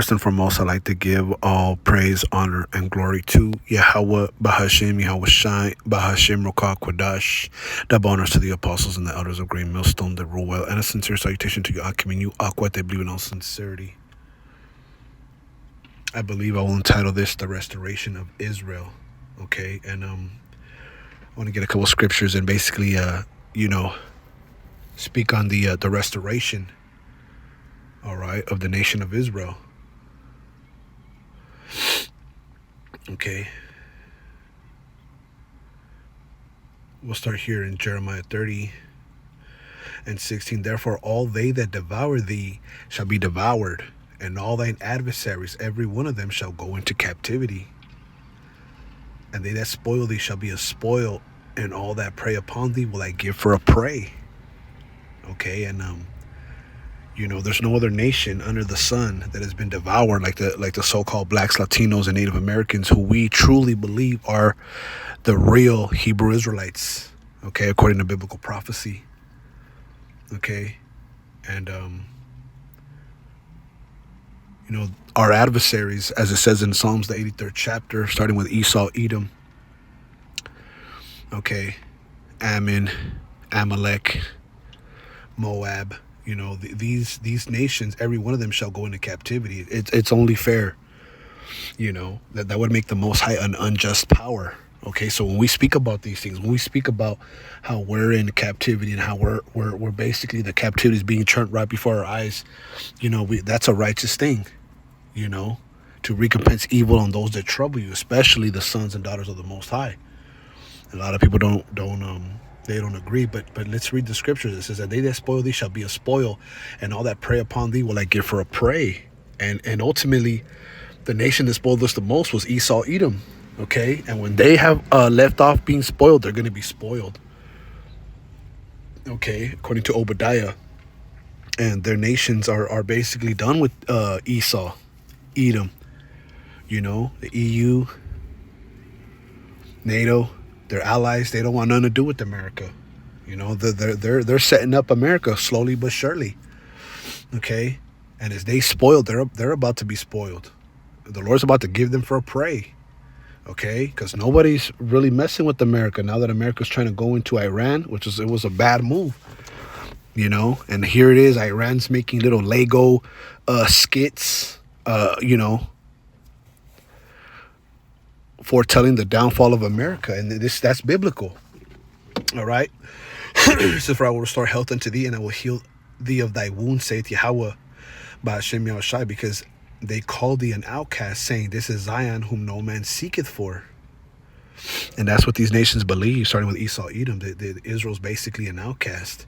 First and foremost, I'd like to give all praise, honor, and glory to Yahweh, Bahashim, Yahweh Shai, Bahashim, Rokah, Kwadash. Double honors to the apostles and the elders of Green Millstone that rule well, and a sincere salutation to you, Akim, and you, Aquat, they believe in all sincerity. I believe I will entitle this The Restoration of Israel. Okay, and I want to get a couple scriptures and basically, speak on the restoration, all right, of the nation of Israel. Okay. We'll start here in Jeremiah 30:16. Therefore, all they that devour thee shall be devoured, and all thine adversaries, every one of them, shall go into captivity. And they that spoil thee shall be a spoil, and all that prey upon thee will I give for a prey. Okay, and there's no other nation under the sun that has been devoured like the so-called blacks, Latinos, and Native Americans, who we truly believe are the real Hebrew Israelites. Okay, according to biblical prophecy. Okay, and our adversaries, as it says in Psalms, the 83rd chapter, starting with Esau, Edom. Okay, Ammon, Amalek, Moab. These nations, every one of them shall go into captivity. It's only fair, that would make the Most High an unjust power. Okay, so when we speak about these things, when we speak about how we're in captivity and how we're basically, the captivity is being turned right before our eyes, that's a righteous thing, to recompense evil on those that trouble you, especially the sons and daughters of the Most High. A lot of people don't agree, but let's read the scriptures. It says that they that spoil thee shall be a spoil, and all that prey upon thee will I give for a prey. And ultimately, the nation that spoiled us the most was Esau, Edom. Okay, and when they have left off being spoiled, they're going to be spoiled. Okay, according to Obadiah, and their nations are basically done with Esau, Edom. The EU, NATO, their allies. They don't want nothing to do with America. They're setting up America slowly but surely. Okay, and as they spoiled, they're about to be spoiled. The Lord's about to give them for a prey. Okay, because nobody's really messing with America now that America's trying to go into Iran, it was a bad move. And here it is, Iran's making little Lego skits, foretelling the downfall of America, and that's biblical. All right. So for I will restore health unto thee, and I will heal thee of thy wounds, saith Yahweh, by Hashem Yahushai, because they call thee an outcast, saying, this is Zion, whom no man seeketh for. And that's what these nations believe, starting with Esau, Edom, that Israel's basically an outcast,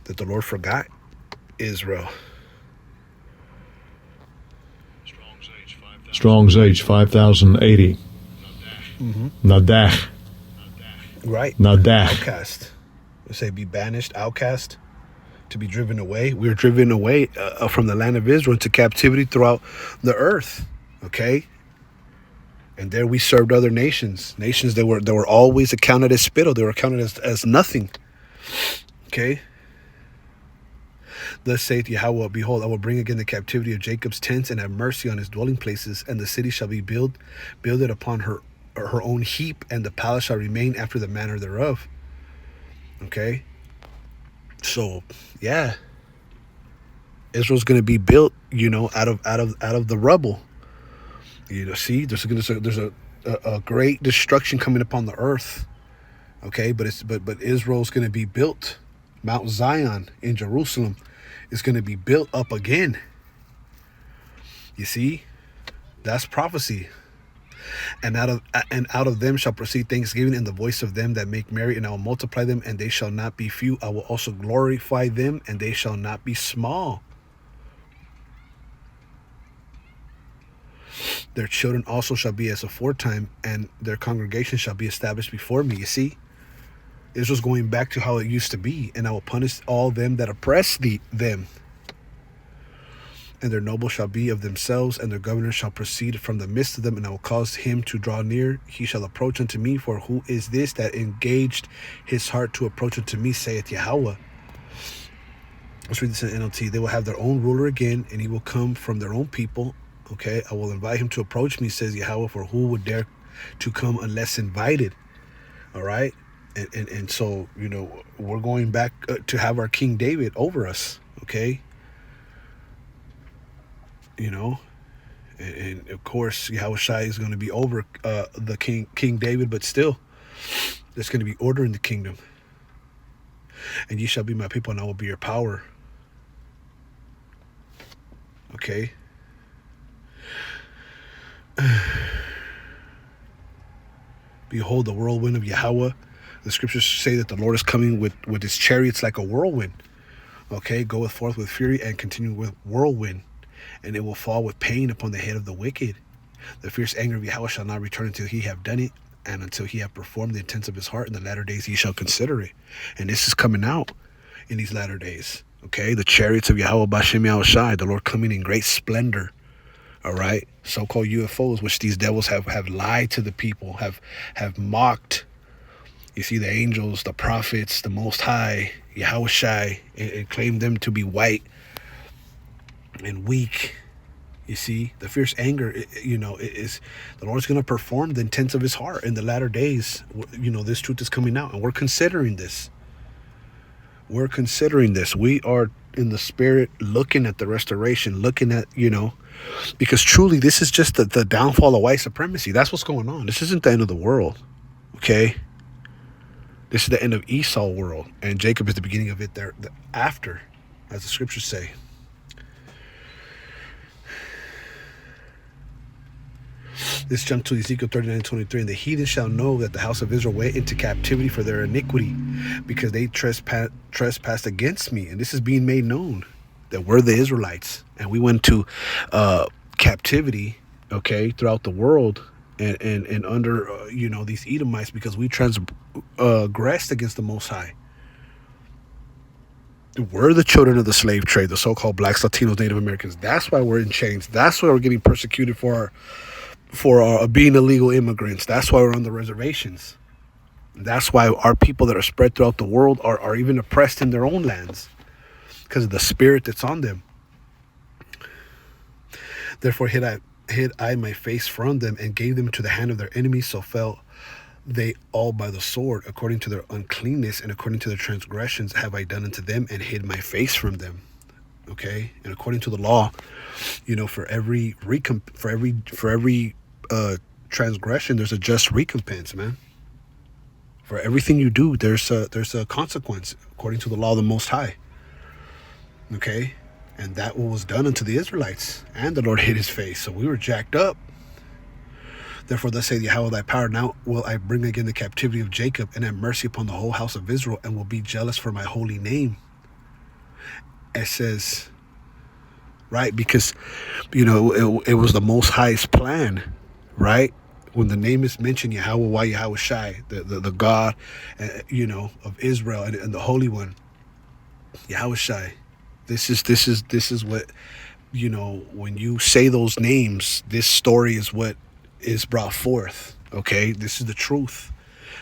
that the Lord forgot Israel. Strong's H 5080. Nadach. Right. Nadach. Outcast. We say be banished, outcast, to be driven away. We were driven away from the land of Israel into captivity throughout the earth. Okay. And there we served other nations that were always accounted as spittle. They were accounted as nothing. Okay. Thus saith Yahweh, behold, I will bring again the captivity of Jacob's tents, and have mercy on his dwelling places, and the city shall be builded upon her own heap, and the palace shall remain after the manner thereof. Okay. So yeah, Israel's going to be built, out of the rubble. See, there's a great destruction coming upon the earth. Okay, but Israel's going to be built. Mount Zion in Jerusalem is going to be built up again. You see, that's prophecy. And out of them shall proceed thanksgiving and the voice of them that make merry, and I will multiply them, and they shall not be few. I will also glorify them, and they shall not be small. Their children also shall be as aforetime, and their congregation shall be established before me. You see, Israel's going back to how it used to be, and I will punish all them that oppress them. And their nobles shall be of themselves, and their governors shall proceed from the midst of them, and I will cause him to draw near. He shall approach unto me, for who is this that engaged his heart to approach unto me, saith Yahweh. Let's read this in NLT. They will have their own ruler again, and he will come from their own people, Okay, I will invite him to approach me, says Yahweh, for who would dare to come unless invited? All right. And so, we're going back to have our King David over us. Okay. And of course, Yahweh Shai is going to be over the King David, but still, there's going to be order in the kingdom. And ye shall be my people, and I will be your power. Okay. Behold, the whirlwind of Yahweh. The scriptures say that the Lord is coming with his chariots like a whirlwind. Okay, goeth forth with fury and continue with whirlwind, and it will fall with pain upon the head of the wicked. The fierce anger of Yahweh shall not return until he have done it, and until he have performed the intents of his heart. In the latter days he shall consider it. And this is coming out in these latter days. Okay, the chariots of Yahweh Bashem Yahweh Shai, the Lord coming in great splendor. All right, so-called UFOs, which these devils have lied to the people, have mocked. You see, the angels, the prophets, the Most High, Yahweh Shai, and claimed them to be white and weak. You see, the fierce anger, is the Lord's going to perform the intents of his heart in the latter days. This truth is coming out, and we're considering this. We're considering this. We are in the spirit looking at the restoration, looking at, because truly this is just the downfall of white supremacy. That's what's going on. This isn't the end of the world. Okay. This is the end of Esau world, and Jacob is the beginning of it there after, as the scriptures say. Let's jump to Ezekiel 39:23. And the heathen shall know that the house of Israel went into captivity for their iniquity, because they trespassed against me. And this is being made known, that we're the Israelites, and we went to captivity, okay, throughout the world, and under these Edomites, because we transgressed against the Most High. We're the children of the slave trade, the so-called blacks, Latinos, Native Americans. That's why we're in chains. That's why we're getting persecuted for our being illegal immigrants. That's why we're on the reservations. That's why our people that are spread throughout the world are even oppressed in their own lands, because of the spirit that's on them. Therefore hid I my face from them, and gave them into the hand of their enemies. So fell they all by the sword, according to their uncleanness and according to their transgressions have I done unto them, and hid my face from them. Okay, and according to the law, for every transgression, there's a just recompense, man. For everything you do, there's a consequence according to the law of the Most High. Okay, and that what was done unto the Israelites, and the Lord hid his face, so we were jacked up. Therefore, thus saith Yahweh thy power, now will I bring again the captivity of Jacob, and have mercy upon the whole house of Israel, and will be jealous for my holy name. It says, right, because it was the Most High's plan, right? When the name is mentioned, Yahweh, why Yahweh Shai, the God, of Israel, and the Holy One, Yahweh Shai. This is what, when you say those names, this story is what is brought forth. Okay, this is the truth.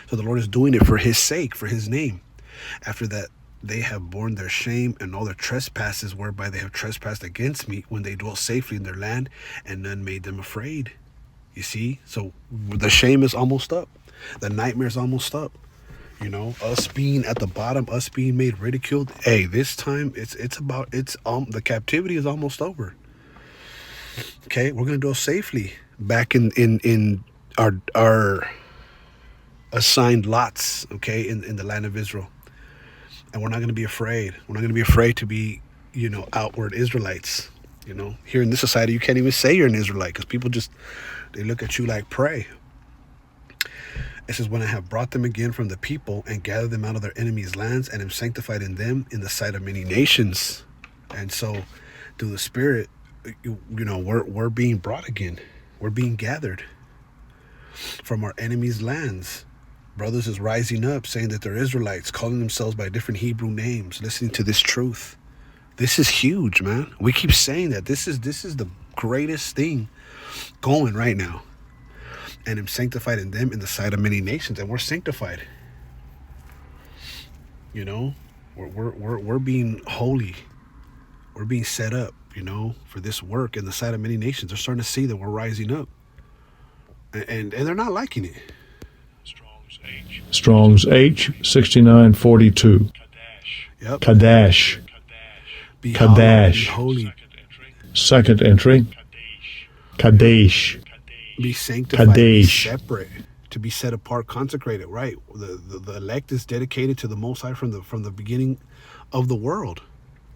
So the Lord is doing it for his sake, for his name. After that, they have borne their shame and all their trespasses, whereby they have trespassed against me, when they dwelt safely in their land, and none made them afraid. You see, so the shame is almost up. The nightmare is almost up. Us being at the bottom, us being made ridiculed. Hey, this time the captivity is almost over. Okay, we're gonna dwell safely back in our assigned lots. Okay, in the land of Israel, and we're not gonna be afraid. We're not gonna be afraid to be, outward Israelites. Here in this society, you can't even say you're an Israelite, because people they look at you like prey. It says, when I have brought them again from the people, and gathered them out of their enemies' lands, and am sanctified in them in the sight of many nations. And so, through the Spirit, we're being brought again. We're being gathered from our enemies' lands. Brothers is rising up, saying that they're Israelites, calling themselves by different Hebrew names, listening to this truth. This is huge, man. We keep saying that this is the greatest thing going right now. And am sanctified in them in the sight of many nations, and we're sanctified. We're being holy. We're being set up. for this work in the sight of many nations. They're starting to see that we're rising up, and they're not liking it. Strong's H 6942. Yep. Kadash. Be Kadash. holy, Second entry. Kadesh. be sanctified, be Kadesh. separate, to be set apart, consecrated. Right. The elect is dedicated to the Most High from the beginning of the world,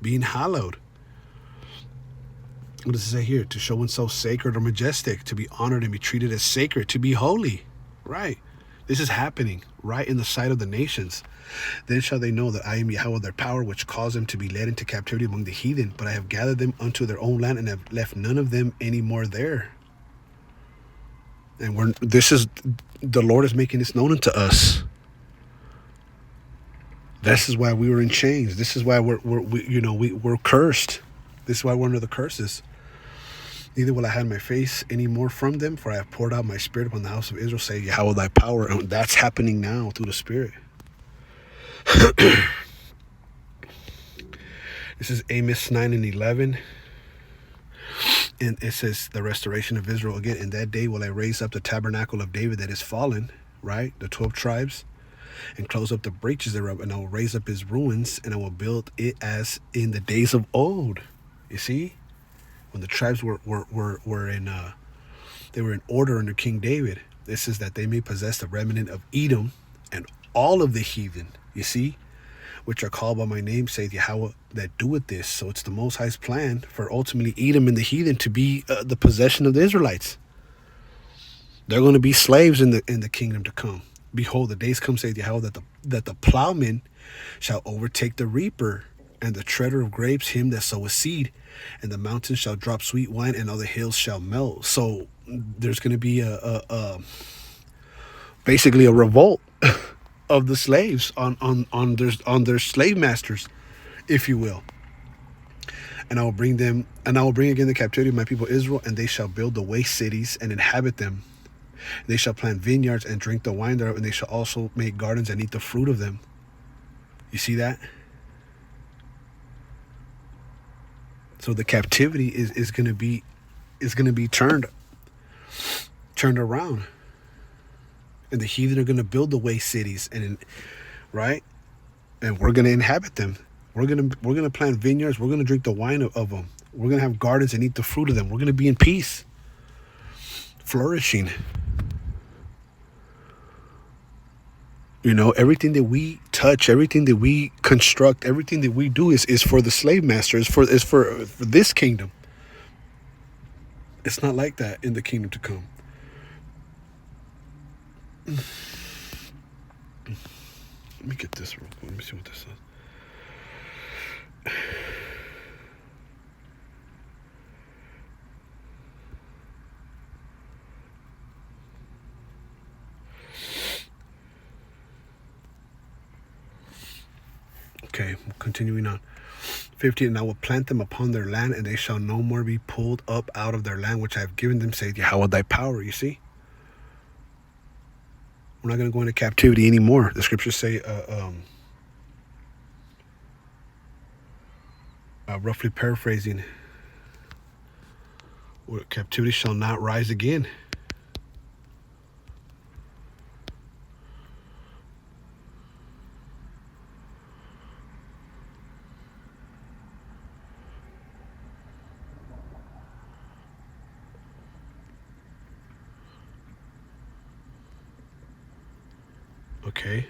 being hallowed. What does it say here? To show oneself sacred or majestic, to be honored and be treated as sacred, to be holy. Right. This is happening right in the sight of the nations. Then shall they know that I am Yahweh their power, which caused them to be led into captivity among the heathen. But I have gathered them unto their own land and have left none of them any more there. And the Lord is making this known unto us. This is why we were in chains. This is why we're cursed. This is why we're under the curses. Neither will I hide my face any more from them, for I have poured out my spirit upon the house of Israel, say Yahweh thy power. And that's happening now through the Spirit. This is Amos 9:11. And it says the restoration of Israel again. In that day will I raise up the tabernacle of David that is fallen, right? The 12 tribes, and close up the breaches thereof. And I will raise up his ruins, and I will build it as in the days of old. You see? When the tribes were in they were in order under King David. This is that they may possess the remnant of Edom and all of the heathen, you see, which are called by my name, saith Yahweh that doeth this. So it's the Most High's plan for ultimately Edom and the heathen to be the possession of the Israelites. They're going to be slaves in the kingdom to come. Behold, the days come, saith Yahweh, that the plowman shall overtake the reaper, and the treader of grapes him that soweth seed, and the mountains shall drop sweet wine, and all the hills shall melt. So there's going to be basically a revolt of the slaves on their slave masters, if you will. And I will bring again the captivity of my people Israel, and they shall build the waste cities and inhabit them. They shall plant vineyards and drink the wine thereof, and they shall also make gardens and eat the fruit of them. You see that? So the captivity is going to be turned around, and the heathen are going to build the waste cities, right, and we're going to inhabit them. We're gonna plant vineyards. We're gonna drink the wine of them. We're gonna have gardens and eat the fruit of them. We're gonna be in peace, flourishing. Everything that we touch, everything that we construct, everything that we do is for the slave master, is for this kingdom. It's not like that in the kingdom to come. Let me get this real quick. Let me see what this says. Okay, continuing on. 15, and I will plant them upon their land, and they shall no more be pulled up out of their land, which I have given them, saith Yahweh thy power. You see? We're not going to go into captivity anymore. The scriptures say, roughly paraphrasing, captivity shall not rise again. Okay.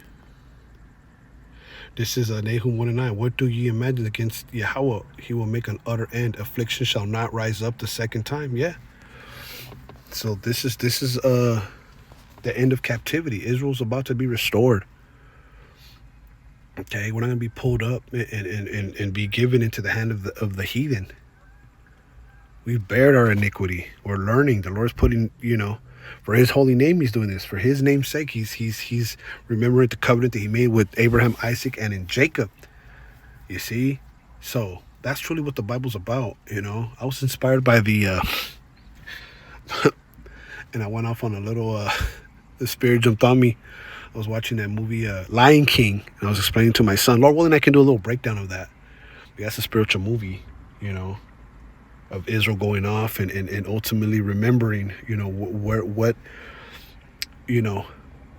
This is Nahum 1:9. What do ye imagine against Yahweh? He will make an utter end. Affliction shall not rise up the second time. Yeah. So this is the end of captivity. Israel's about to be restored. Okay, we're not going to be pulled up and be given into the hand of the heathen. We've bared our iniquity. We're learning. The Lord's putting, for his holy name, he's doing this. For his name's sake, he's remembering the covenant that he made with Abraham, Isaac, and in Jacob. You see? So that's truly what the Bible's about. I was inspired by the and I went off on a little the spirit jumped on me. I was watching that movie Lion King, and I was explaining to my son, Lord willing, I can do a little breakdown of that. That's a spiritual movie, of Israel going off and ultimately remembering, what you know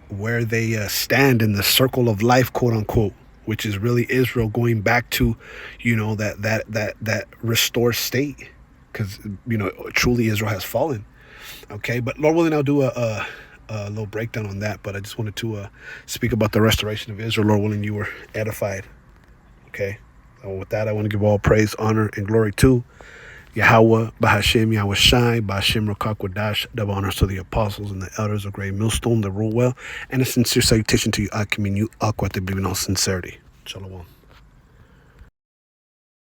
where they stand in the circle of life, quote unquote, which is really Israel going back to, that restored state, because truly Israel has fallen. Okay, but Lord willing, I'll do a little breakdown on that. But I just wanted to speak about the restoration of Israel. Lord willing, you were edified. Okay, so with that, I want to give all praise, honor, and glory to Yahweh, Bahashem, Yahweh Shai, Bahashem Rakakwadash, double honors to the apostles and the elders of Great Millstone, the rule well, and a sincere salutation to you, Akim, and you, Aqua, to believe in all sincerity. Shalom.